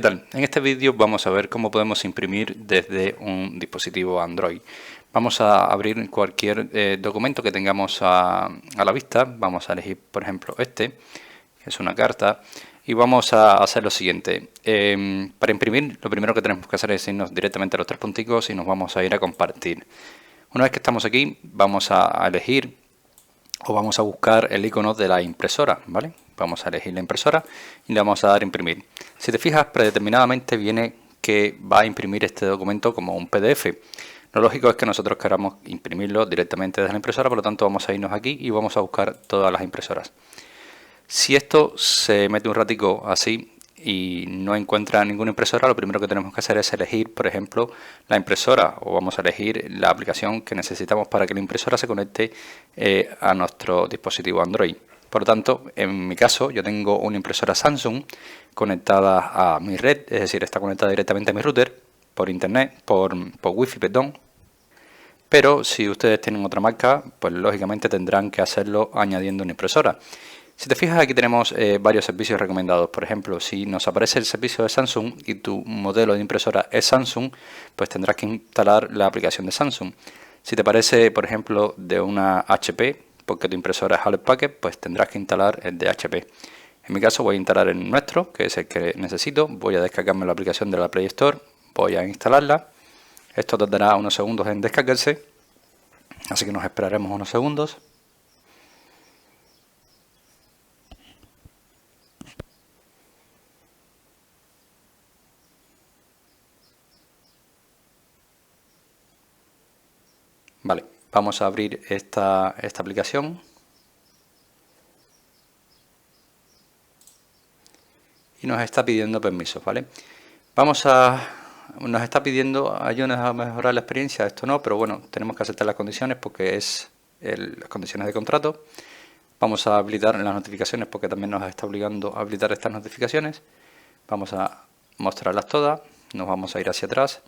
¿Qué tal? En este vídeo vamos a ver cómo podemos imprimir desde un dispositivo Android. Vamos a abrir cualquier documento que tengamos a la vista. Vamos a elegir, por ejemplo, este, que es una carta, y vamos a hacer lo siguiente. Para imprimir, lo primero que tenemos que hacer es irnos directamente a los tres punticos y nos vamos a ir a compartir. Una vez que estamos aquí, vamos a elegir o vamos a buscar el icono de la impresora, ¿vale? Vamos a elegir la impresora y le vamos a dar a imprimir. Si te fijas, predeterminadamente viene que va a imprimir este documento como un PDF. Lo lógico es que nosotros queramos imprimirlo directamente desde la impresora, por lo tanto vamos a irnos aquí y vamos a buscar todas las impresoras. Si esto se mete un ratico así y no encuentra ninguna impresora, lo primero que tenemos que hacer es elegir, por ejemplo, la impresora, o vamos a elegir la aplicación que necesitamos para que la impresora se conecte a nuestro dispositivo Android. Por lo tanto, en mi caso, yo tengo una impresora Samsung conectada a mi red, es decir, está conectada directamente a mi router por internet, por wifi, perdón. Pero si ustedes tienen otra marca, pues lógicamente tendrán que hacerlo añadiendo una impresora. Si te fijas, aquí tenemos varios servicios recomendados. Por ejemplo, si nos aparece el servicio de Samsung y tu modelo de impresora es Samsung, pues tendrás que instalar la aplicación de Samsung. Si te parece, por ejemplo, de una HP, porque tu impresora es Hewlett Packard, pues tendrás que instalar el de HP. En mi caso voy a instalar el nuestro, que es el que necesito. Voy a descargarme la aplicación de la Play Store, voy a instalarla. Esto tardará unos segundos en descargarse, así que nos esperaremos unos segundos. Vale, vamos a abrir esta aplicación y nos está pidiendo permisos, ¿vale? Nos está pidiendo, ayúdanos a mejorar la experiencia, esto no, pero bueno, tenemos que aceptar las condiciones porque es las condiciones de contrato. Vamos a habilitar las notificaciones porque también nos está obligando a habilitar estas notificaciones. Vamos a mostrarlas todas, nos vamos a ir hacia atrás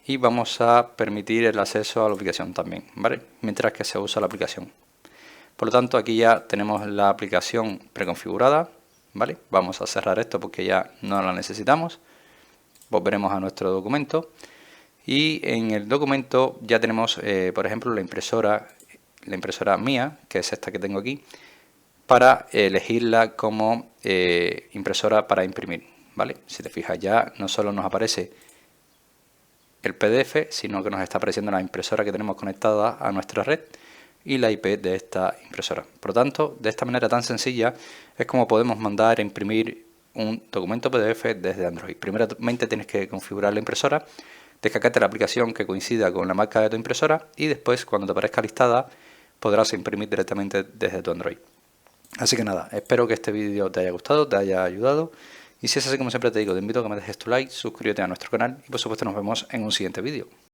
y vamos a permitir el acceso a la aplicación también, ¿vale? Mientras que se usa la aplicación. Por lo tanto, aquí ya tenemos la aplicación preconfigurada, ¿vale? Vamos a cerrar esto porque ya no la necesitamos. Volveremos a nuestro documento y en el documento ya tenemos, por ejemplo, la impresora mía, que es esta que tengo aquí, para elegirla como impresora para imprimir, ¿vale? Si te fijas, ya no solo nos aparece el PDF, sino que nos está apareciendo la impresora que tenemos conectada a nuestra red y la IP de esta impresora. Por lo tanto, de esta manera tan sencilla es como podemos mandar a imprimir un documento PDF desde Android. Primeramente tienes que configurar la impresora, descargarte la aplicación que coincida con la marca de tu impresora y después, cuando te aparezca listada, podrás imprimir directamente desde tu Android. Así que nada, espero que este vídeo te haya gustado, te haya ayudado. Y si es así, como siempre te digo, te invito a que me dejes tu like, suscríbete a nuestro canal y por supuesto nos vemos en un siguiente vídeo.